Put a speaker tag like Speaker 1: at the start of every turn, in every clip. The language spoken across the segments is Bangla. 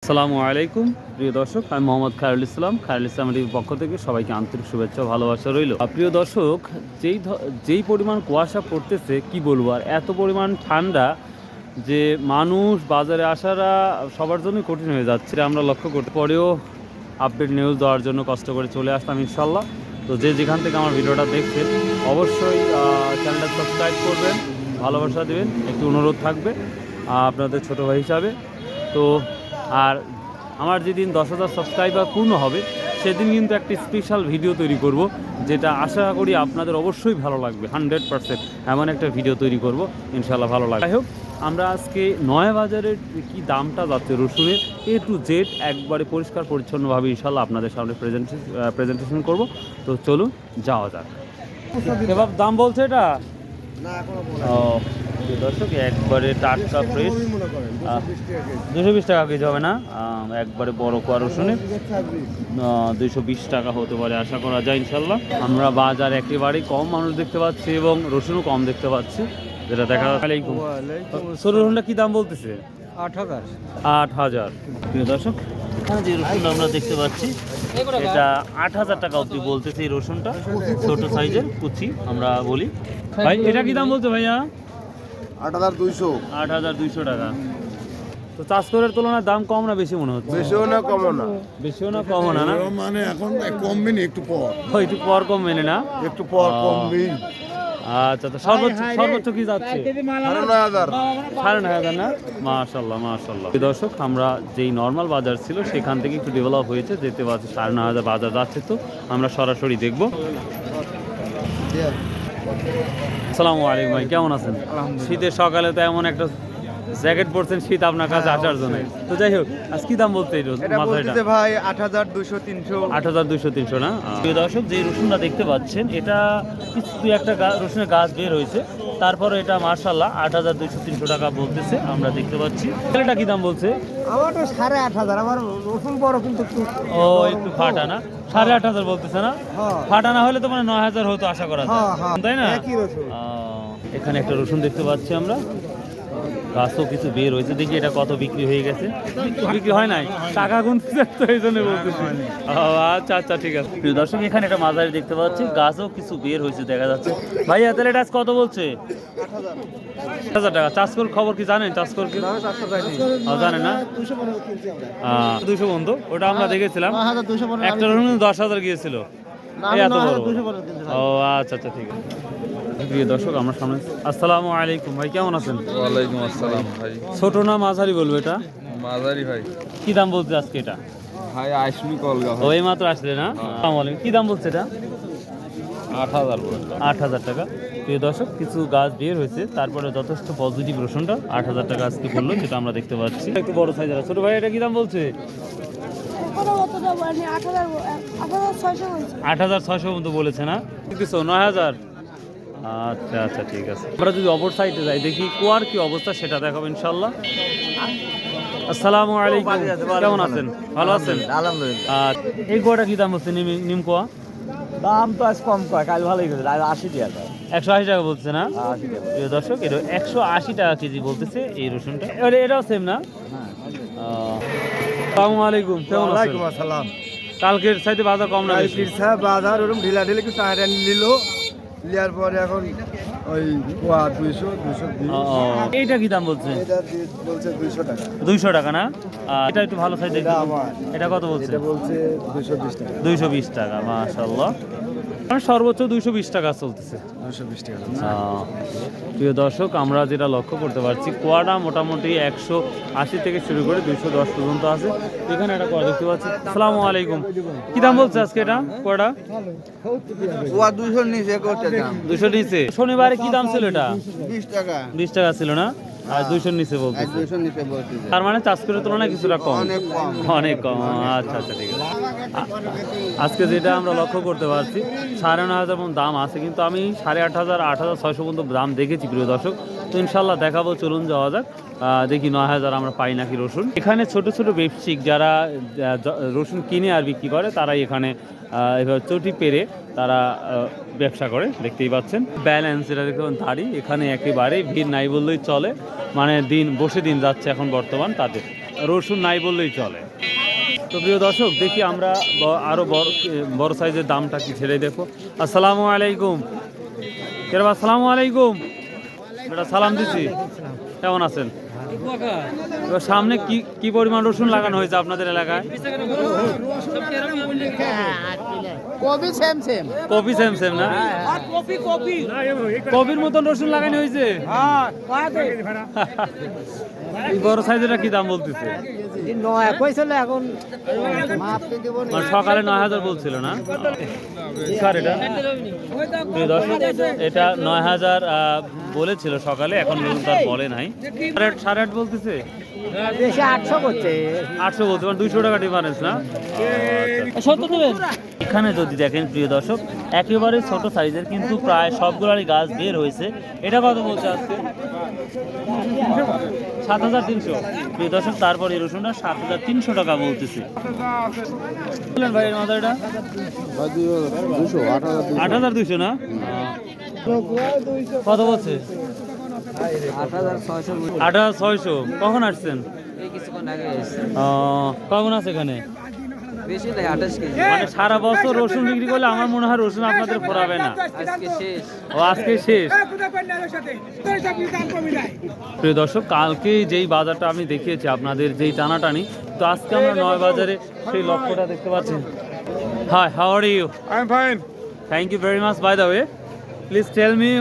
Speaker 1: আসসালামু আলাইকুম প্রিয় দর্শক, আমি মোহাম্মদ খায়রুল ইসলাম। খায়রুল ইসলামের পক্ষ থেকে সবাইকে আন্তরিক শুভেচ্ছা ভালোবাসা রইল। প্রিয় দর্শক, যেই পরিমাণ কুয়াশা পড়তেছে কি বলবো, আর এত পরিমাণ ঠান্ডা যে মানুষ বাজারে আসারা সবার জন্যই কঠিন হয়ে যাচ্ছে। আমরা লক্ষ্য করতে পরেও আপডেট নিউজ দেওয়ার জন্য কষ্ট করে চলে আসলাম ইনশাল্লাহ। তো যে যেখান থেকে আমার ভিডিওটা দেখছেন অবশ্যই চ্যানেলটা সাবস্ক্রাইব করবেন, ভালোবাসা দেবেন, একটু অনুরোধ থাকবে আপনাদের ছোটো ভাই হিসাবে। তো আর আমার যেদিন 10,000 সাবস্ক্রাইবার পূর্ণ হবে সেদিন কিন্তু একটি স্পেশাল ভিডিও তৈরি করব, যেটা আশা করি আপনাদের অবশ্যই ভালো লাগবে। 100% এমন একটা ভিডিও তৈরি করব, ইনশাল্লাহ ভালো লাগবে। যাই হোক, আমরা আজকে নয়া বাজারের কি দামটা যাচ্ছে রসুনের A to Z একবারে পরিষ্কার পরিচ্ছন্নভাবে ইনশাল্লাহ আপনাদের সামনে প্রেজেন্টেশন করব। তো চলুন যাওয়া যাক। এবার দাম বলছে এটা ও দর্শক, একবারে টাটকা ফ্রেশ 220 টাকা কেজি হবে না? একবারে বড় কোয়া রসুনের 220 টাকা হতে পারে আশা করা যায় ইনশাল্লাহ। আমরা বাজার একেবারেই কম মানুষ দেখতে পাচ্ছি এবং রসুনও কম দেখতে পাচ্ছি, যেটা দেখা যাচ্ছে। ছোট রসুনটা কি দাম বলতেছে? 8,000। প্রিয় দর্শক, এখানে যে রসুনটা আমরা দেখতে পাচ্ছি এটা 8,000 টাকা অবধি বলতেছে। এই রসুনটা ছোট সাইজের কুচি আমরা বলি। ভাই এটা কি দাম বলছে ভাইয়া?
Speaker 2: 8,200।
Speaker 1: 8,200 টাকা। তো চাষকরের তুলনায় দাম কম না বেশি মনে হচ্ছে?
Speaker 2: বেশিও না কমও না।
Speaker 1: বেশিও না কমও না, না
Speaker 2: মানে এখন কমবে না, একটু পর
Speaker 1: একটু পর কমবে না?
Speaker 2: একটু পর কমবে।
Speaker 1: আচ্ছা, তো সর্বোচ্চ কি যাচ্ছে?
Speaker 2: 9,500।
Speaker 1: 9,500 না? মাশাআল্লাহ মাশাআল্লাহ। দর্শক, আমরা যেই নর্মাল বাজার ছিল সেখান থেকে একটু ডেভেলপ হয়েছে, যেতে পারছি 9,500 বাজার যাচ্ছে। তো আমরা সরাসরি দেখব। আসসালামু আলাইকুম ভাই, কেমন আছেন? শীতের সকালে তো এমন একটা জ্যাকেট পরছেন, শীত আপনার কাছে আসার জন্য। তো যাই হোক, আজ কি দাম বলতে
Speaker 2: বলতে ভাই 8,200 300।
Speaker 1: 8,200-300 না? প্রিয় দর্শক, যে রসুনটা দেখতে পাচ্ছেন এটা কিছু একটা রসুনের গাছ বের হয়েছে, তারপরে এটা মার্শাল্লাহ 8,200-300 টাকা বলতেছে আমরা দেখতে পাচ্ছি। এটা কি দাম বলছে?
Speaker 2: আমার তো 8,500। আমার রসুন বড় কিন্তু
Speaker 1: ও একটু ফাটা না? 8,500 বলতেছে না? ফাটা না হলে তো মানে 9,000 হতো আশা করা যায়, তাই না? এখানে একটা রসুন দেখতে পাচ্ছি আমরা, গাছও কিছু বের হয়েছে। দেখি এটা কত বিক্রি হয়ে গেছে। বিক্রি হয় নাই, টাকা গুনতে তো এই জন্য বলতেছি। আচ্ছা আচ্ছা, ঠিক আছে। প্রিয় দর্শক, এখানে একটা মাঝারি দেখতে পাচ্ছি, গাছও কিছু বের হয়েছে দেখা যাচ্ছে। ভাইয়া তাহলে এটা কত বলছে? 8,000 টাকা। চাষকর খবর কি জানেন? চাষকর কি জানেন না? 200 বন্ধু, ওটা আমরা দেখেছিলাম। একটা রসুন 10,000 গিয়েছিল। এত বড়? ও আচ্ছা আচ্ছা, ঠিক আছে। প্রিয় দর্শক, আমরা সামনে। আসসালামু আলাইকুম ভাই, কেমন আছেন?
Speaker 3: ওয়ালাইকুম আসসালাম ভাই।
Speaker 1: ছোট না মাঝারি বলবো এটা?
Speaker 3: মাঝারি ভাই।
Speaker 1: কি দাম বলছে আজকে এটা?
Speaker 3: ভাই আইসমি কলগা
Speaker 1: ও এই মাত্র আসলে না? আসসালামু আলাইকুম। কি দাম বলছে এটা?
Speaker 3: 8,000 বলে।
Speaker 1: 8,000 টাকা। প্রিয় দর্শক, কিছু গাছ বের হয়েছে, তারপরে যথেষ্ট পজিটিভ রসুনটা 8,000 টাকা আজকে বললো, যেটা আমরা দেখতে পাচ্ছি। একটু বড় সাইজ আছে। ছোট ভাই এটা কি দাম বলছে? 8,600 মতো বলেছে না? কিছু 9,000। আচ্ছা আচ্ছা, ঠিক আছে। আমরা যদি অপর সাইডে যাই, দেখি কুয়ার কি অবস্থা সেটা দেখাবো ইনশাল্লাহ। আসসালামু আলাইকুম, কেমন আছেন? ভালো আছেন?
Speaker 2: আলহামদুলিল্লাহ।
Speaker 1: আর এই কুয়াটা কি দাম হচ্ছে? নিম কুয়া
Speaker 2: দাম তো আজ কম কয়, কাল ভালোই করে 80 টাকা।
Speaker 1: 180 টাকা বলছে না?
Speaker 2: 80 টাকা।
Speaker 1: প্রিয় দর্শক, এটা 180 টাকা কেজি বলতেছে এই রসুনটা। এটাও সেম না? আসসালামু আলাইকুম, কেমন আছেন?
Speaker 2: ওয়ালাইকুম আসসালাম।
Speaker 1: কালকের সাইডে বাজার কম না বেশি?
Speaker 2: বাজার ওরকম ঢিলা ঢিলে কিছু টাকা নিল, নেওয়ার পরে এখন ওই 200-220।
Speaker 1: এইটা কি দাম বলছে?
Speaker 2: এটা বলছে 200 টাকা।
Speaker 1: 200 টাকা না? এটা একটু ভালো সাইজ।
Speaker 2: এটা আমার।
Speaker 1: এটা কত বলছে?
Speaker 2: এটা বলছে 220 টাকা।
Speaker 1: 220 টাকা, মাশাআল্লাহ। সর্বোচ্চ 220 টাকা চলতেছে।
Speaker 2: 220 টাকা।
Speaker 1: প্রিয় দর্শক, আমরা যেটা লক্ষ্য করতে পারছি, কোয়াটা মোটামুটি 180 থেকে শুরু করে 210 পর্যন্ত আছে। এখানে একটা কোয়া দেখতে পাচ্ছি। আসসালামু আলাইকুম, কি দাম বলছে আজকে এটা কোয়াটা?
Speaker 2: ওয়া 200 নিচে করতে দাম।
Speaker 1: 200 নিচে। শনিবারে কি দাম ছিল এটা?
Speaker 2: 20 টাকা।
Speaker 1: 20 টাকা ছিল না? আর 200 নিচে বলতে।
Speaker 2: 200 নিচে বলতে।
Speaker 1: তার মানে চাষকরের তুলনায় কিছুটা কম।
Speaker 2: অনেক কম।
Speaker 1: অনেক কম। আচ্ছা আচ্ছা, ঠিক আছে। আজকে যেটা আমরা লক্ষ্য করতে পারছি, 9,500 মতো দাম আছে, কিন্তু আমি 8,500 8,600 পর্যন্ত দাম দেখেছি প্রিয় দর্শক। তো ইনশাল্লাহ দেখাবো, চলুন যাওয়া যাক। দেখি 9,000 আমরা পাই নাকি রসুন। এখানে ছোট ছোট ব্যবসায়িক যারা রসুন কিনে আর বিক্রি করে, তারাই এখানে এভাবে চটি পেরে তারা ব্যবসা করে, দেখতেই পাচ্ছেন। ব্যালেন্স এটা দেখতে পাচ্ছেন, দাড়ি এখানে একেবারে ভিড় নাই বললেই চলে, মানে দিন বসে দিন যাচ্ছে এখন বর্তমান তাদের। রসুন নাই বললেই চলে। তো প্রিয় দর্শক দেখি আমরা আরও বড় সাইজের দামটা কি ছেড়ে দেখো। আসসালামু আলাইকুম কেরবা, আসসালামু আলাইকুম বেটা, সালাম দিচ্ছি, কেমন আছেন? এবার সামনে কি কি পরিমাণ রসুন লাগানো হয়েছে আপনাদের এলাকায়? কপি সেম সেম না, কপির মতন রসুন লাগানো হয়েছে। এই বড় সাইজের কি দাম বলতেছে? মানে সকালে 9,000 বলছিল না স্যার? এটা প্রিয় দর্শক, এটা 9,000 বলেছিল সকালে, এখন পর্যন্ত আর বলে নাই। 8.5 বলতেছে, 800 বলতে, মানে 200 টাকা ডিফারেন্স না? এখানে যদি দেখেন প্রিয় দর্শক, একেবারে ছোট সাইজের কিন্তু প্রায় সবগুলোরই গাছ বের হয়েছে। এটা কত বলছে আজকে? 7,300 প্রিয় দর্শক। তারপরে এই রসুনটা 7,300 টাকা বলতেছে। বললেন ভাই এর মাথাটা 8,200 না? কত বলছে? 8,600। কখন আসছেন? কখন আছে এখানে? মানে সারা বছর রসুন বিক্রি করলে আমার মনে হয় রসুন আপনাদের পড়াবে না। ও আজকে শেষ। প্রিয় দর্শক, কালকে যেই বাজারটা আমি দেখিয়েছি আপনাদের, যেই টানাটানি, তো আজকে আমরা নয় বাজারে সেই লক্ষ্যটা দেখতে পাচ্ছি। Hi, how are you?
Speaker 3: I am fine.
Speaker 1: Thank you very much. By the way, please tell me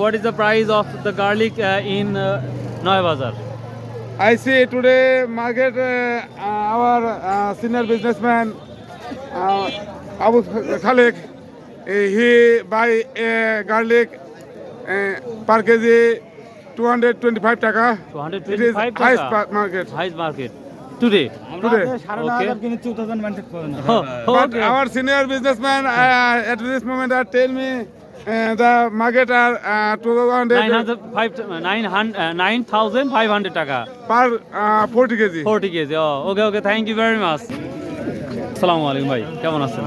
Speaker 1: what is the price of the garlic in Noy Bazar?
Speaker 3: I see today market our senior businessman Abu Khalik, he buy garlic per kg 225 taka.
Speaker 1: 225
Speaker 3: It is highest
Speaker 1: taka?
Speaker 3: market.
Speaker 1: Highest market today.
Speaker 3: Today.
Speaker 1: Okay. Oh,
Speaker 3: But
Speaker 1: okay.
Speaker 3: our senior businessman at this moment tell me the market are
Speaker 1: 9,500 টাকা
Speaker 3: per 40 kg.
Speaker 1: 40 KG. Okay okay, thank you very much. আসসালামু আলাইকুম ভাই, কেমন আছেন?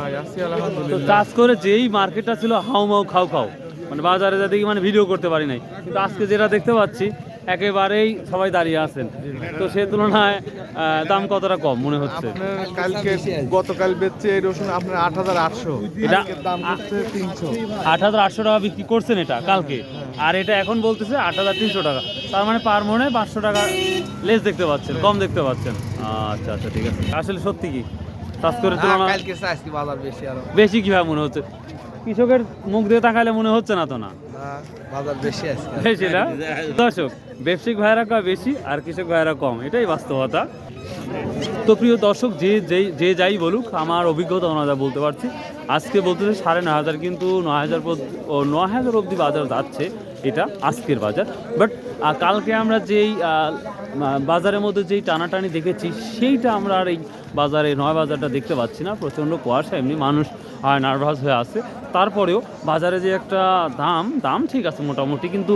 Speaker 1: তো কাজ করে যেই মার্কেটটা ছিল হাউমাউ খাও খাও, মানে বাজারে যা দেখি মানে ভিডিও করতে পারি নাই, কিন্তু আজকে যেটা দেখতে পাচ্ছি একেবারেই সবাই দাঁড়িয়ে আছেন। তো সে তুলনায় দাম কতটা কম মনে হচ্ছে?
Speaker 2: কালকে গতকাল বেচছে এই রসুন আপনার 8,800,
Speaker 1: এটা
Speaker 2: দাম হচ্ছে 300।
Speaker 1: 8,800 টাকা বিক্রি করছেন এটা কালকে, আর এটা এখন বলতেছে 8,300 টাকা। তার মানে পার মনে 500 টাকা লেস দেখতে পাচ্ছেন, কম দেখতে পাচ্ছেন। আচ্ছা আচ্ছা, ঠিক আছে। আসলে সত্যি কি কাজ করে তুলনা
Speaker 2: বাজার বেশি, আরো
Speaker 1: বেশি কিভাবে মনে হচ্ছে? কৃষকের মুখ দিয়ে তাকালে মনে হচ্ছে না তো? না,
Speaker 2: বাজার বেশি আছে।
Speaker 1: বেশি না? দর্শক, ব্যবসায়িক ভাইয়েরা কয় বেশি আর কৃষক ভাইয়েরা কম, এটাই বাস্তবতা। তো প্রিয় দর্শক, যে যাই বলুক, আমার অভিজ্ঞতা ওনারা বলতে পারছি। আজকে বলতেছে 9,500, কিন্তু 9,000 অবধি বাজার যাচ্ছে, এটা আজকের বাজার। বাট কালকে আমরা যেই বাজারের মধ্যে যেই টানাটানি দেখেছি, সেইটা আমরা আর এই বাজারে নয় বাজারটা দেখতে পাচ্ছি না। প্রচণ্ড কুয়াশা, এমনি মানুষ নার্ভাস হয়ে আছে। তারপরেও বাজারে যে একটা দাম ঠিক আছে মোটামুটি, কিন্তু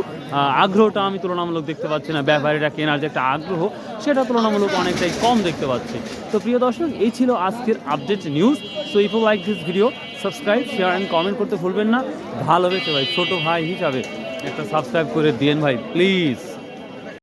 Speaker 1: আগ্রহটা আমি তুলনামূলক দেখতে পাচ্ছি না। ব্যাপারীরা কেনার যে একটা আগ্রহ, সেটা তুলনামূলক অনেকটাই কম দেখতে পাচ্ছি। তো প্রিয় দর্শক, এই ছিল আজকের update news. So if you like this video, subscribe, share and comment করতে ভুলবেন না। ভালোবেসে ভাই, ছোটো ভাই হিসাবে একটা সাবস্ক্রাইব করে দিয়েন ভাই, প্লিজ।